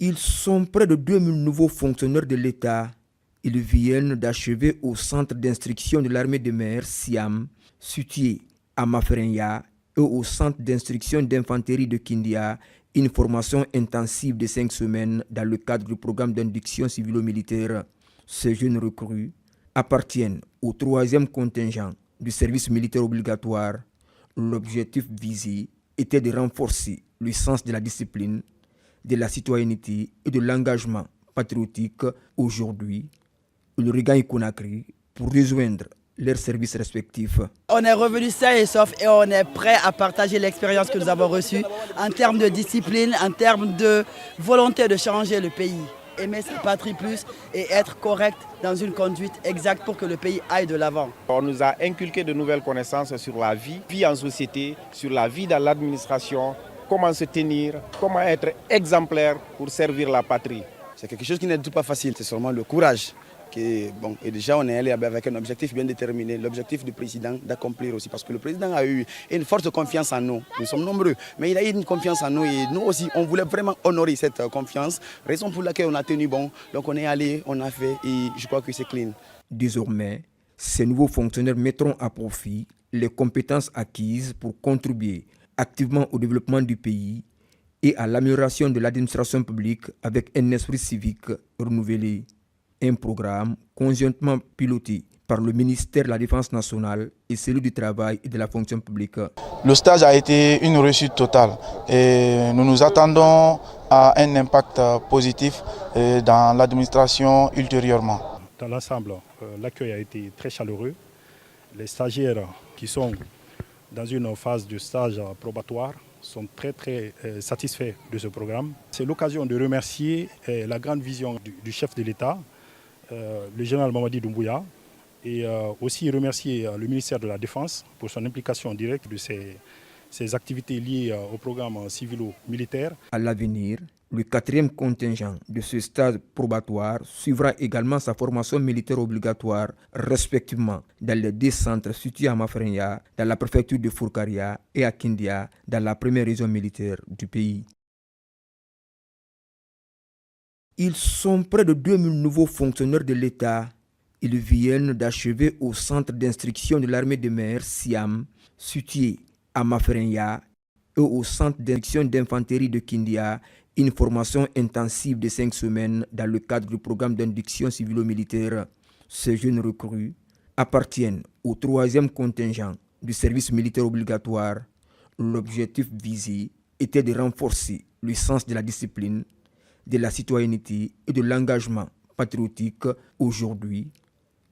Ils sont près de 2000 nouveaux fonctionnaires de l'État. Ils viennent d'achever au centre d'instruction de l'armée de mer Siam, situé à Maferenya, et au centre d'instruction d'infanterie de Kindia, une formation intensive de 5 semaines dans le cadre du programme d'induction civilo-militaire. Ces jeunes recrues appartiennent au 3e contingent du service militaire obligatoire. L'objectif visé était de renforcer le sens de la discipline, de la citoyenneté et de l'engagement patriotique. Aujourd'hui, ils regagnent Conakry pour rejoindre leurs services respectifs. On est revenu sain et sauf et on est prêt à partager l'expérience que nous avons reçue en termes de discipline, en termes de volonté de changer le pays. Aimer sa patrie plus et être correct dans une conduite exacte pour que le pays aille de l'avant. On nous a inculqué de nouvelles connaissances sur la vie en société, sur la vie dans l'administration, comment se tenir, comment être exemplaire pour servir la patrie. C'est quelque chose qui n'est tout pas facile, c'est seulement le courage. Et déjà, on est allé avec un objectif bien déterminé, l'objectif du président d'accomplir aussi, parce que le président a eu une forte confiance en nous. Nous sommes nombreux, mais il a eu une confiance en nous et nous aussi, on voulait vraiment honorer cette confiance, raison pour laquelle on a tenu bon. Donc on est allé, on a fait et je crois que c'est clean. Désormais, ces nouveaux fonctionnaires mettront à profit les compétences acquises pour contribuer activement au développement du pays et à l'amélioration de l'administration publique avec un esprit civique renouvelé. Un programme conjointement piloté par le ministère de la Défense nationale et celui du Travail et de la fonction publique. Le stage a été une réussite totale et nous nous attendons à un impact positif dans l'administration ultérieurement. Dans l'ensemble, l'accueil a été très chaleureux. Les stagiaires qui sont dans une phase de stage probatoire sont très satisfaits de ce programme. C'est l'occasion de remercier la grande vision du chef de l'État, le général Mamadi Doumbouya, et aussi remercier le ministère de la Défense pour son implication directe de ces activités liées au programme civilo-militaire. À l'avenir, le 4e contingent de ce stade probatoire suivra également sa formation militaire obligatoire, respectivement dans les 2 centres situés à Maferenya, dans la préfecture de Fourkaria, et à Kindia, dans la première région militaire du pays. Ils sont près de 2000 nouveaux fonctionnaires de l'État. Ils viennent d'achever au centre d'instruction de l'armée de mer Siam, situé à Maferenya, et au centre d'instruction d'infanterie de Kindia, une formation intensive de 5 semaines dans le cadre du programme d'induction civilo-militaire. Ces jeunes recrues appartiennent au 3e contingent du service militaire obligatoire. L'objectif visé était de renforcer le sens de la discipline, de la citoyenneté et de l'engagement patriotique. Aujourd'hui,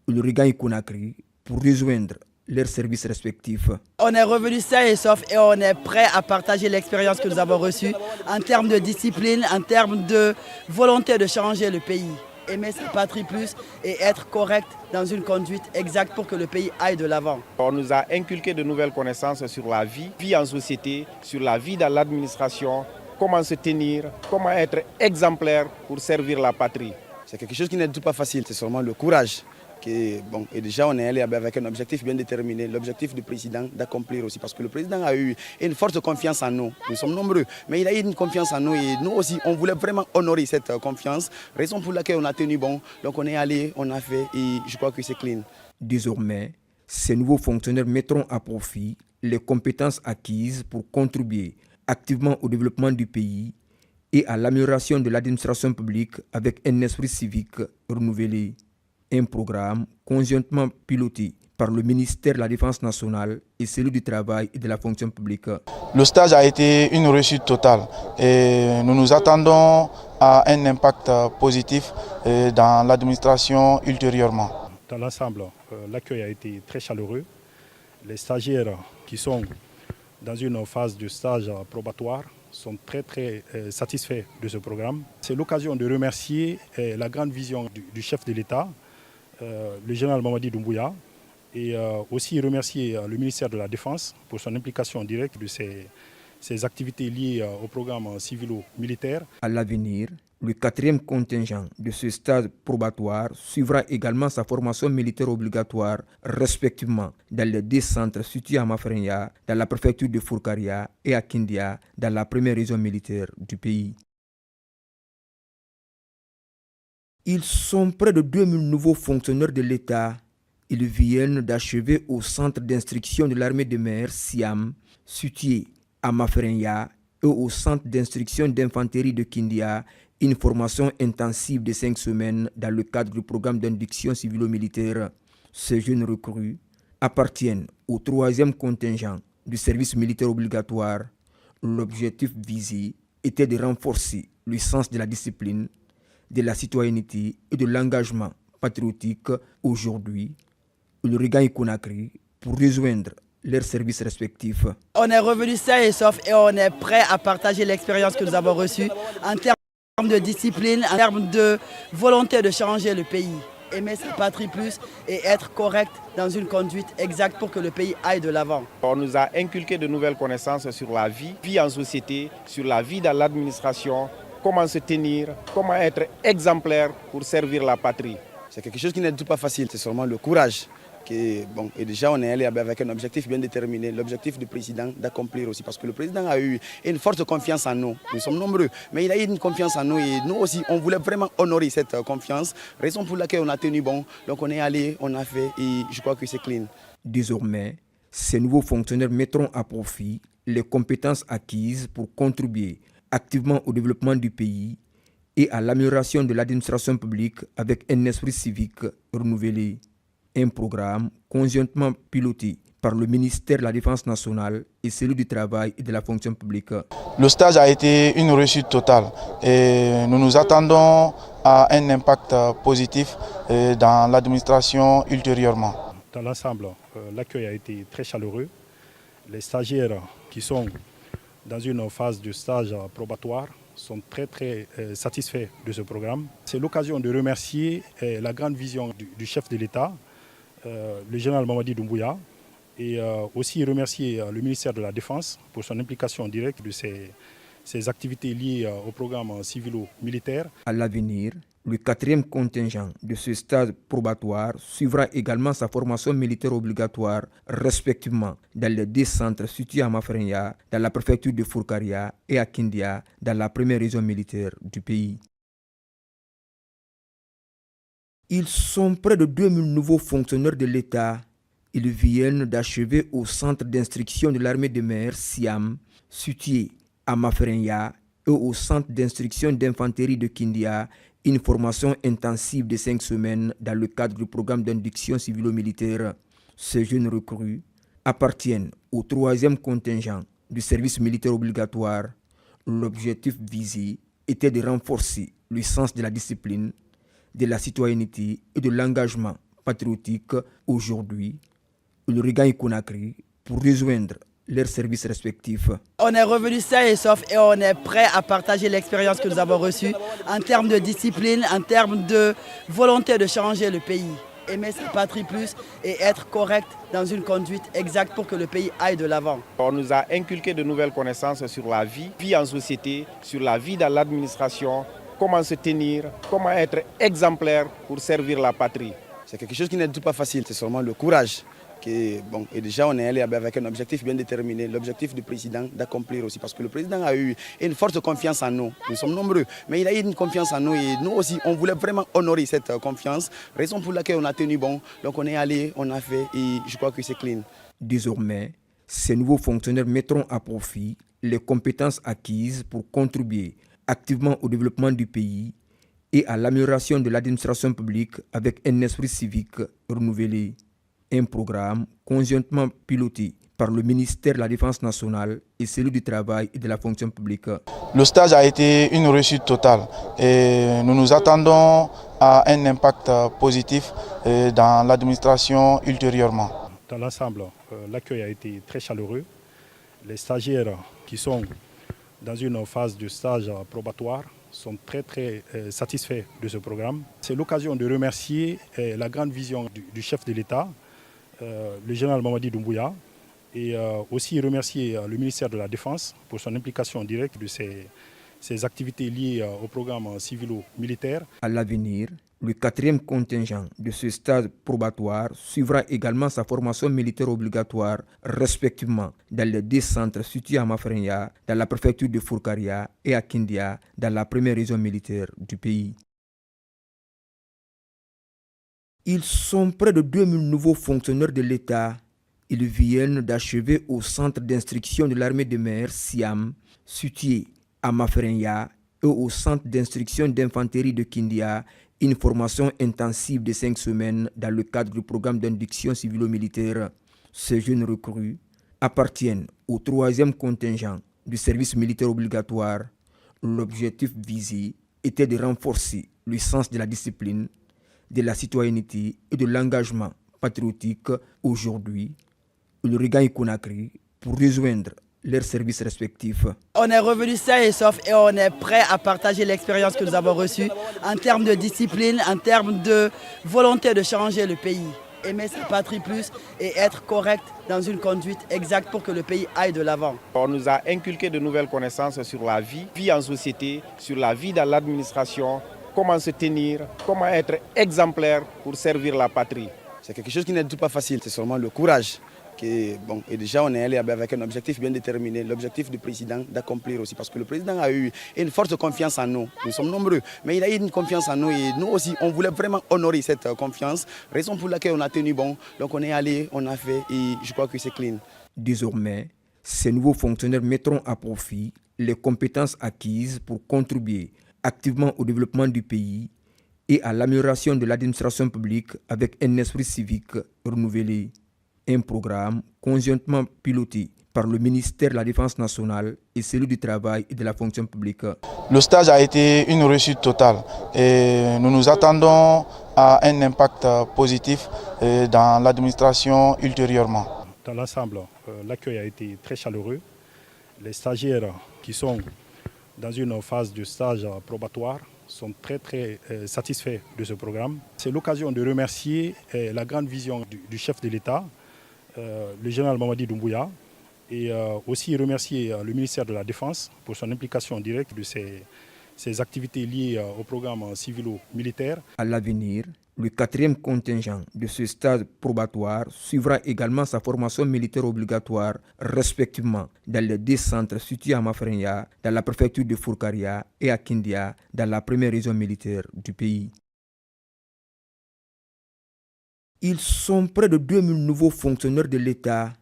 ils regagnent Conakry pour rejoindre leurs services respectifs. On est revenu sain et sauf et on est prêt à partager l'expérience que nous avons reçue en termes de discipline, en termes de volonté de changer le pays. Aimer sa patrie plus et être correct dans une conduite exacte pour que le pays aille de l'avant. On nous a inculqué de nouvelles connaissances sur la vie en société, sur la vie dans l'administration, comment se tenir, comment être exemplaire pour servir la patrie. C'est quelque chose qui n'est tout pas facile, c'est seulement le courage. Et déjà, on est allé avec un objectif bien déterminé, l'objectif du président d'accomplir aussi, parce que le président a eu une forte confiance en nous. Nous sommes nombreux, mais il a eu une confiance en nous et nous aussi, on voulait vraiment honorer cette confiance, raison pour laquelle on a tenu bon. Donc on est allé, on a fait et je crois que c'est clean. Désormais, ces nouveaux fonctionnaires mettront à profit les compétences acquises pour contribuer activement au développement du pays et à l'amélioration de l'administration publique avec un esprit civique renouvelé. Un programme conjointement piloté par le ministère de la Défense nationale et celui du Travail et de la fonction publique. Le stage a été une réussite totale et nous nous attendons à un impact positif dans l'administration ultérieurement. Dans l'ensemble, l'accueil a été très chaleureux. Les stagiaires qui sont dans une phase de stage probatoire sont très satisfaits de ce programme. C'est l'occasion de remercier la grande vision du chef de l'État, le général Mamadi Doumbouya, et aussi remercier le ministère de la Défense pour son implication directe de ces activités liées au programme civilo-militaire. À l'avenir, le 4e contingent de ce stade probatoire suivra également sa formation militaire obligatoire, respectivement dans les 2 centres situés à Maferenya, dans la préfecture de Fourkaria, et à Kindia, dans la première région militaire du pays. Ils sont près de 2000 nouveaux fonctionnaires de l'État. Ils viennent d'achever au centre d'instruction de l'armée de mer Siam, situé à Maferenya, et au centre d'instruction d'infanterie de Kindia, une formation intensive de 5 semaines dans le cadre du programme d'induction civilo-militaire. Ces jeunes recrues appartiennent au 3e contingent du service militaire obligatoire. L'objectif visé était de renforcer le sens de la discipline, de la citoyenneté et de l'engagement patriotique. Aujourd'hui, ils regagnent Conakry pour rejoindre leurs services respectifs. On est revenu sain et sauf et on est prêt à partager l'expérience que nous avons reçue en termes de discipline, en termes de volonté de changer le pays. Aimer sa patrie plus et être correct dans une conduite exacte pour que le pays aille de l'avant. On nous a inculqué de nouvelles connaissances sur la vie en société, sur la vie dans l'administration, comment se tenir, comment être exemplaire pour servir la patrie. C'est quelque chose qui n'est du tout pas facile, c'est seulement le courage. Et déjà, on est allé avec un objectif bien déterminé, l'objectif du président d'accomplir aussi. Parce que le président a eu une forte confiance en nous. Nous sommes nombreux, mais il a eu une confiance en nous et nous aussi, on voulait vraiment honorer cette confiance. Raison pour laquelle on a tenu bon. Donc on est allé, on a fait et je crois que c'est clean. Désormais, ces nouveaux fonctionnaires mettront à profit les compétences acquises pour contribuer activement au développement du pays et à l'amélioration de l'administration publique avec un esprit civique renouvelé. Un programme conjointement piloté par le ministère de la Défense nationale et celui du Travail et de la fonction publique. Le stage a été une réussite totale et nous nous attendons à un impact positif dans l'administration ultérieurement. Dans l'ensemble, l'accueil a été très chaleureux. Les stagiaires qui sont dans une phase de stage probatoire sont très satisfaits de ce programme. C'est l'occasion de remercier la grande vision du chef de l'État, le général Mamadi Doumbouya, et aussi remercier le ministère de la Défense pour son implication directe de ces activités liées au programme civilo-militaire. À l'avenir, le 4e contingent de ce stage probatoire suivra également sa formation militaire obligatoire, respectivement dans les 2 centres situés à Maferenya, dans la préfecture de Fourkaria, et à Kindia, dans la première région militaire du pays. Ils sont près de 2000 nouveaux fonctionnaires de l'État. Ils viennent d'achever au centre d'instruction de l'armée de mer Siam, situé à Maferenya, et au centre d'instruction d'infanterie de Kindia, une formation intensive de 5 semaines dans le cadre du programme d'induction civilo-militaire. Ces jeunes recrues appartiennent au 3e contingent du service militaire obligatoire. L'objectif visé était de renforcer le sens de la discipline, de la citoyenneté et de l'engagement patriotique. Aujourd'hui, ils regagnent Conakry pour rejoindre leurs services respectifs. On est revenu sain et sauf et on est prêt à partager l'expérience que nous avons reçue en termes de discipline, en termes de volonté de changer le pays. Aimer sa patrie plus et être correct dans une conduite exacte pour que le pays aille de l'avant. On nous a inculqué de nouvelles connaissances sur la vie en société, sur la vie dans l'administration, comment se tenir, comment être exemplaire pour servir la patrie. C'est quelque chose qui n'est du tout pas facile, c'est seulement le courage. Et déjà, on est allé avec un objectif bien déterminé, l'objectif du président d'accomplir aussi. Parce que le président a eu une forte confiance en nous. Nous sommes nombreux, mais il a eu une confiance en nous et nous aussi, on voulait vraiment honorer cette confiance. Raison pour laquelle on a tenu bon. Donc on est allé, on a fait et je crois que c'est clean. Désormais, ces nouveaux fonctionnaires mettront à profit les compétences acquises pour contribuer activement au développement du pays et à l'amélioration de l'administration publique avec un esprit civique renouvelé. Un programme conjointement piloté par le ministère de la Défense nationale et celui du Travail et de la fonction publique. Le stage a été une réussite totale et nous nous attendons à un impact positif dans l'administration ultérieurement. Dans l'ensemble, l'accueil a été très chaleureux. Les stagiaires qui sont dans une phase de stage probatoire sont très satisfaits de ce programme. C'est l'occasion de remercier la grande vision du chef de l'État, le général Mamadi Doumbouya, et aussi remercier le ministère de la Défense pour son implication directe de ces activités liées au programme civilo-militaire. À l'avenir, le 4e contingent de ce stage probatoire suivra également sa formation militaire obligatoire, respectivement dans les 2 centres situés à Maferenya, dans la préfecture de Fourkaria, et à Kindia, dans la première région militaire du pays. Ils sont près de 2000 nouveaux fonctionnaires de l'État. Ils viennent d'achever au centre d'instruction de l'armée de mer Siam, situé à Maferenya, et au centre d'instruction d'infanterie de Kindia, une formation intensive de 5 semaines dans le cadre du programme d'induction civilo-militaire. Ces jeunes recrues appartiennent au 3e contingent du service militaire obligatoire. L'objectif visé était de renforcer le sens de la discipline, de la citoyenneté et de l'engagement patriotique. Aujourd'hui, ils regagnent Conakry pour rejoindre leurs services respectifs. On est revenu sain et sauf et on est prêt à partager l'expérience que nous avons reçue en termes de discipline, en termes de volonté de changer le pays. Aimer sa patrie plus et être correct dans une conduite exacte pour que le pays aille de l'avant. On nous a inculqué de nouvelles connaissances sur la vie en société, sur la vie dans l'administration, comment se tenir, comment être exemplaire pour servir la patrie. C'est quelque chose qui n'est du tout pas facile, c'est seulement le courage. Et déjà, on est allé avec un objectif bien déterminé, l'objectif du président d'accomplir aussi. Parce que le président a eu une forte confiance en nous. Nous sommes nombreux, mais il a eu une confiance en nous et nous aussi, on voulait vraiment honorer cette confiance. Raison pour laquelle on a tenu bon. Donc on est allé, on a fait et je crois que c'est clean. Désormais, ces nouveaux fonctionnaires mettront à profit les compétences acquises pour contribuer activement au développement du pays et à l'amélioration de l'administration publique avec un esprit civique renouvelé. Un programme conjointement piloté par le ministère de la Défense nationale et celui du Travail et de la fonction publique. Le stage a été une réussite totale et nous nous attendons à un impact positif dans l'administration ultérieurement. Dans l'ensemble, l'accueil a été très chaleureux. Les stagiaires qui sont dans une phase de stage probatoire sont très satisfaits de ce programme. C'est l'occasion de remercier la grande vision du chef de l'État, le général Mamadi Doumbouya, et aussi remercier le ministère de la Défense pour son implication directe de ces activités liées au programme civilo-militaire. À l'avenir, le 4e contingent de ce stade probatoire suivra également sa formation militaire obligatoire, respectivement dans les 2 centres situés à Maferenya, dans la préfecture de Fourkaria, et à Kindia, dans la première région militaire du pays. Ils sont près de 2000 nouveaux fonctionnaires de l'État.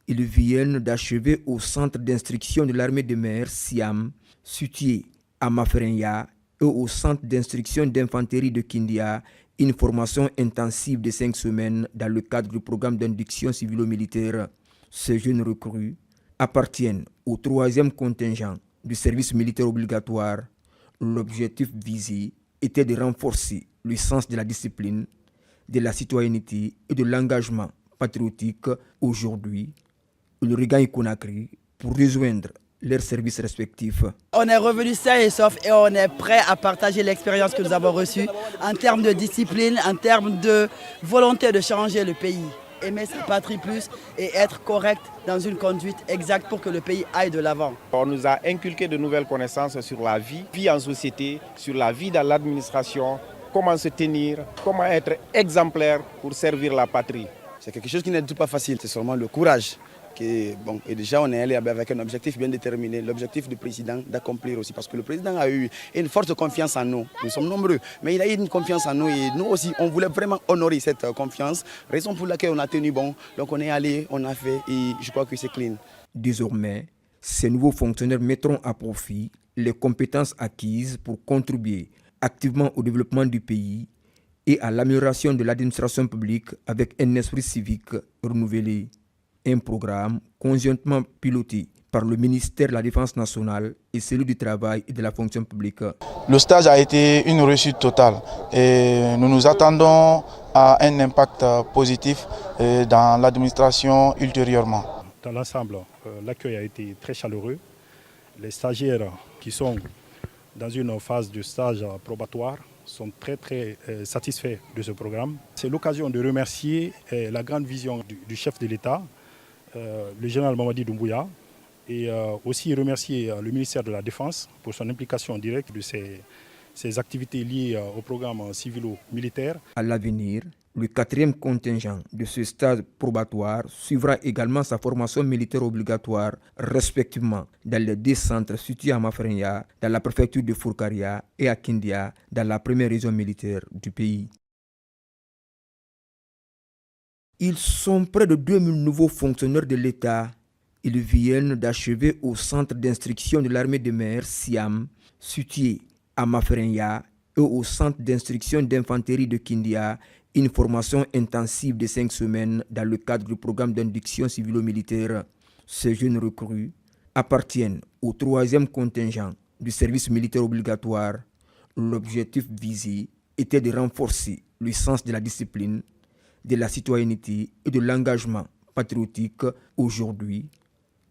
Ils viennent d'achever au centre d'instruction de l'armée de mer Siam, situé à Maferenya, et au centre d'instruction d'infanterie de Kindia, une formation intensive de 5 semaines dans le cadre du programme d'induction civilo-militaire. Ces jeunes recrues appartiennent au 3e contingent du service militaire obligatoire. L'objectif visé était de renforcer le sens de la discipline, de la citoyenneté et de l'engagement patriotique. Aujourd'hui, ils regagnent Conakry pour rejoindre leurs services respectifs. On est revenu sain et sauf et on est prêt à partager l'expérience que nous avons reçue en termes de discipline, en termes de volonté de changer le pays. Aimer sa patrie plus et être correct dans une conduite exacte pour que le pays aille de l'avant. On nous a inculqué de nouvelles connaissances sur la vie en société, sur la vie dans l'administration, comment se tenir, comment être exemplaire pour servir la patrie. C'est quelque chose qui n'est du tout pas facile, c'est seulement le courage. Et déjà, on est allé avec un objectif bien déterminé, l'objectif du président d'accomplir aussi. Parce que le président a eu une forte confiance en nous. Nous sommes nombreux, mais il a eu une confiance en nous et nous aussi, on voulait vraiment honorer cette confiance. Raison pour laquelle on a tenu bon. Donc on est allé, on a fait et je crois que c'est clean. Désormais, ces nouveaux fonctionnaires mettront à profit les compétences acquises pour contribuer activement au développement du pays et à l'amélioration de l'administration publique avec un esprit civique renouvelé. Un programme conjointement piloté par le ministère de la Défense nationale et celui du Travail et de la fonction publique. Le stage a été une réussite totale et nous nous attendons à un impact positif dans l'administration ultérieurement. Dans l'ensemble, l'accueil a été très chaleureux. Les stagiaires qui sont dans une phase de stage probatoire sont très satisfaits de ce programme. C'est l'occasion de remercier la grande vision du chef de l'État, le général Mamadi Doumbouya, et aussi remercier le ministère de la Défense pour son implication directe de ces activités liées au programme civilo-militaire. À l'avenir, le 4e contingent de ce stade probatoire suivra également sa formation militaire obligatoire, respectivement dans les 2 centres situés à Maferenya, dans la préfecture de Fourkaria, et à Kindia, dans la première région militaire du pays. Ils sont près de 2000 nouveaux fonctionnaires de l'État. Ils viennent d'achever au centre d'instruction de l'armée de mer Siam, situé à Maferenya, et au centre d'instruction d'infanterie de Kindia, une formation intensive de 5 semaines dans le cadre du programme d'induction civilo-militaire. Ces jeunes recrues appartiennent au 3e contingent du service militaire obligatoire. L'objectif visé était de renforcer le sens de la discipline, de la citoyenneté et de l'engagement patriotique. Aujourd'hui,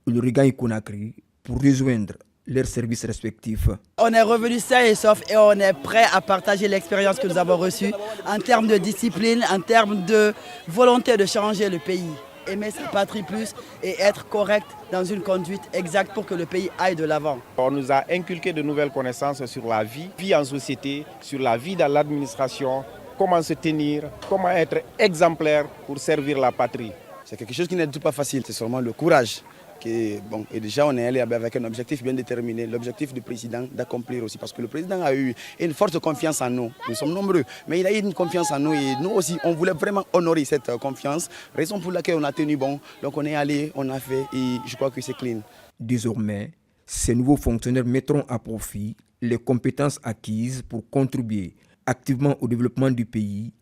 ils regagnent Conakry pour rejoindre leurs services respectifs. On est revenu sain et sauf et on est prêt à partager l'expérience que nous avons reçue en termes de discipline, en termes de volonté de changer le pays. Aimer sa patrie plus et être correct dans une conduite exacte pour que le pays aille de l'avant. On nous a inculqué de nouvelles connaissances sur la vie en société, sur la vie dans l'administration, comment se tenir, comment être exemplaire pour servir la patrie. C'est quelque chose qui n'est tout pas facile, c'est seulement le courage. Et déjà, on est allé avec un objectif bien déterminé, l'objectif du président d'accomplir aussi, parce que le président a eu une forte confiance en nous. Nous sommes nombreux, mais il a eu une confiance en nous et nous aussi, on voulait vraiment honorer cette confiance, raison pour laquelle on a tenu bon. Donc on est allé, on a fait et je crois que c'est clean. Désormais, ces nouveaux fonctionnaires mettront à profit les compétences acquises pour contribuer activement au développement du pays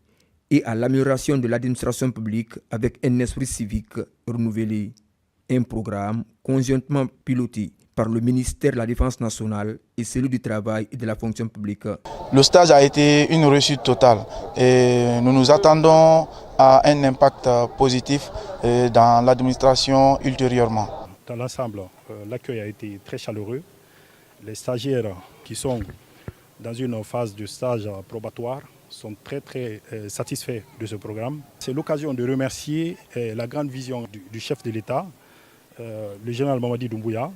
et à l'amélioration de l'administration publique avec un esprit civique renouvelé. Un programme conjointement piloté par le ministère de la Défense nationale et celui du Travail et de la fonction publique. Le stage a été une réussite totale et nous nous attendons à un impact positif dans l'administration ultérieurement. Dans l'ensemble, l'accueil a été très chaleureux. Les stagiaires qui sont dans une phase de stage probatoire sont très satisfaits de ce programme. C'est l'occasion de remercier la grande vision du chef de l'État, le général Mamadi Doumbouya,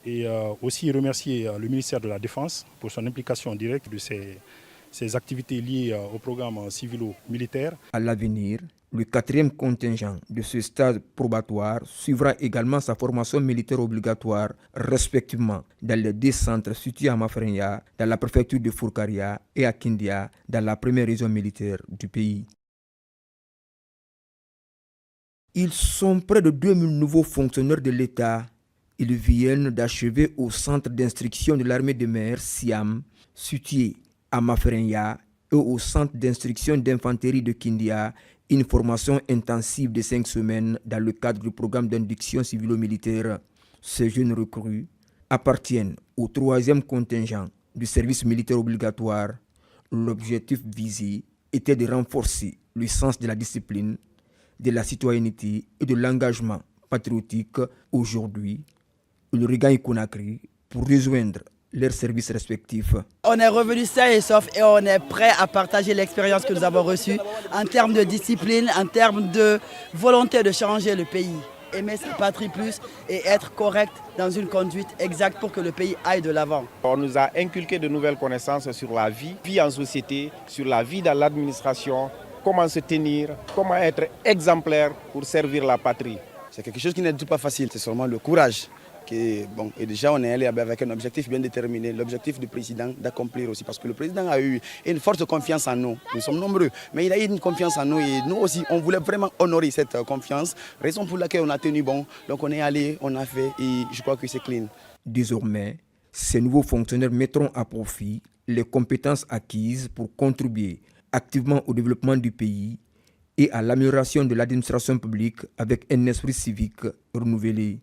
et aussi remercier le ministère de la Défense pour son implication directe de ces activités liées au programme civilo-militaire. À l'avenir, le 4e contingent de ce stage probatoire suivra également sa formation militaire obligatoire, respectivement dans les 2 centres situés à Maferenya, dans la préfecture de Fourkaria, et à Kindia, dans la première région militaire du pays. Ils sont près de 2000 nouveaux fonctionnaires de l'État. Ils viennent d'achever au centre d'instruction de l'armée de mer Siam, situé à Maferenya, et au centre d'instruction d'infanterie de Kindia, une formation intensive de 5 semaines dans le cadre du programme d'induction civilo-militaire. Ces jeunes recrues appartiennent au 3e contingent du service militaire obligatoire. L'objectif visé était de renforcer le sens de la discipline, de la citoyenneté et de l'engagement patriotique. Aujourd'hui, ils regagnent Conakry pour rejoindre leurs services respectifs. On est revenu sain et sauf et on est prêt à partager l'expérience que nous avons reçue en termes de discipline, en termes de volonté de changer le pays. Aimer sa patrie plus et être correct dans une conduite exacte pour que le pays aille de l'avant. On nous a inculqué de nouvelles connaissances sur la vie en société, sur la vie dans l'administration, comment se tenir, comment être exemplaire pour servir la patrie. C'est quelque chose qui n'est tout pas facile, c'est seulement le courage. Et déjà, on est allé avec un objectif bien déterminé, l'objectif du président d'accomplir aussi, parce que le président a eu une forte confiance en nous. Nous sommes nombreux, mais il a eu une confiance en nous et nous aussi, on voulait vraiment honorer cette confiance, raison pour laquelle on a tenu bon. Donc on est allé, on a fait et je crois que c'est clean. Désormais, ces nouveaux fonctionnaires mettront à profit les compétences acquises pour contribuer activement au développement du pays et à l'amélioration de l'administration publique avec un esprit civique renouvelé.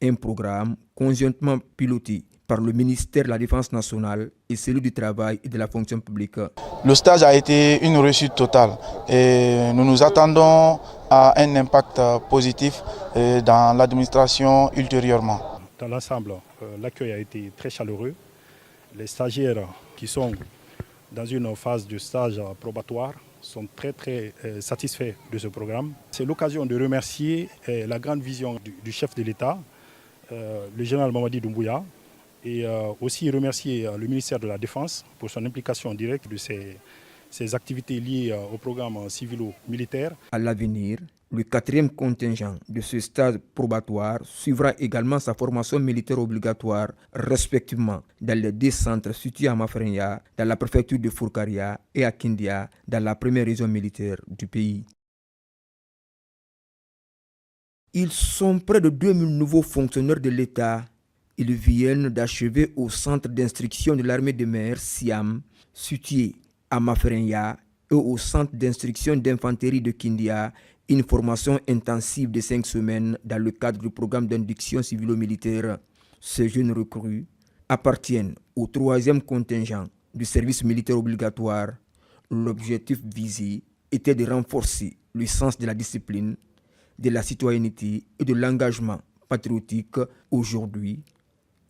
Un programme conjointement piloté par le ministère de la Défense nationale et celui du Travail et de la fonction publique. Le stage a été une réussite totale et nous nous attendons à un impact positif dans l'administration ultérieurement. Dans l'ensemble, l'accueil a été très chaleureux. Les stagiaires qui sont dans une phase de stage probatoire sont très satisfaits de ce programme. C'est l'occasion de remercier la grande vision du chef de l'État, le général Mamadi Doumbouya, et aussi remercier le ministère de la Défense pour son implication directe de ces activités liées au programme civilo-militaire. À l'avenir, le 4e contingent de ce stage probatoire suivra également sa formation militaire obligatoire, respectivement dans les 2 centres situés à Maferenya, dans la préfecture de Fourkaria, et à Kindia, dans la première région militaire du pays. Ils sont près de 2000 nouveaux fonctionnaires de l'État. Ils viennent d'achever au centre d'instruction de l'armée de mer Siam, situé à Maferenya, et au centre d'instruction d'infanterie de Kindia, une formation intensive de 5 semaines dans le cadre du programme d'induction civilo-militaire. Ces jeunes recrues appartiennent au 3e contingent du service militaire obligatoire. L'objectif visé était de renforcer le sens de la discipline, de la citoyenneté et de l'engagement patriotique. Aujourd'hui,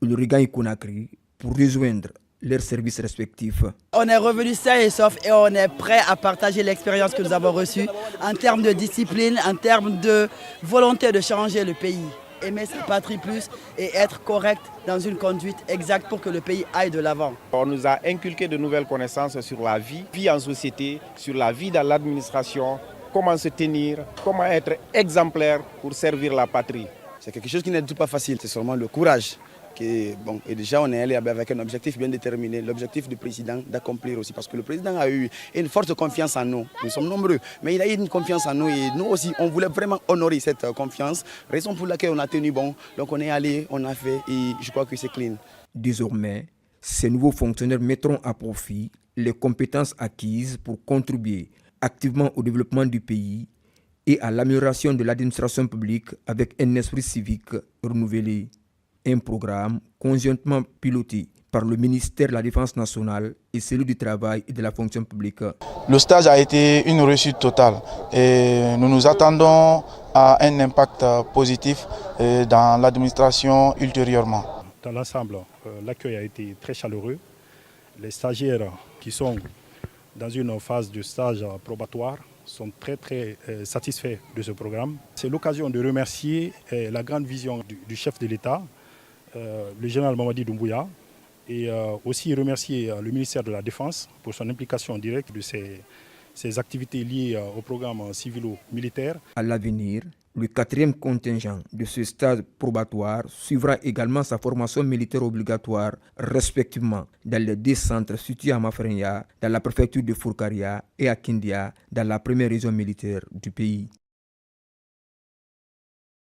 ils regagnent Conakry pour rejoindre leurs services respectifs. On est revenu sain et sauf et on est prêt à partager l'expérience que nous avons reçue en termes de discipline, en termes de volonté de changer le pays. Aimer sa patrie plus et être correct dans une conduite exacte pour que le pays aille de l'avant. On nous a inculqué de nouvelles connaissances sur la vie en société, sur la vie dans l'administration, comment se tenir, comment être exemplaire pour servir la patrie. C'est quelque chose qui n'est tout pas facile, c'est seulement le courage. Et déjà, on est allé avec un objectif bien déterminé, l'objectif du président d'accomplir aussi. Parce que le président a eu une forte confiance en nous. Nous sommes nombreux, mais il a eu une confiance en nous et nous aussi, on voulait vraiment honorer cette confiance. Raison pour laquelle on a tenu bon. Donc on est allé, on a fait et je crois que c'est clean. Désormais, ces nouveaux fonctionnaires mettront à profit les compétences acquises pour contribuer activement au développement du pays et à l'amélioration de l'administration publique avec un esprit civique renouvelé. Un programme conjointement piloté par le ministère de la Défense nationale et celui du Travail et de la fonction publique. Le stage a été une réussite totale et nous nous attendons à un impact positif dans l'administration ultérieurement. Dans l'ensemble, l'accueil a été très chaleureux. Les stagiaires qui sont dans une phase de stage probatoire sont très satisfaits de ce programme. C'est l'occasion de remercier la grande vision du chef de l'État, le général Mamadi Doumbouya, et aussi remercier le ministère de la Défense pour son implication directe de ces activités liées au programme civilo-militaire. À l'avenir, le 4e contingent de ce stade probatoire suivra également sa formation militaire obligatoire, respectivement dans les 2 centres situés à Maferenya, dans la préfecture de Fourkaria, et à Kindia, dans la première région militaire du pays.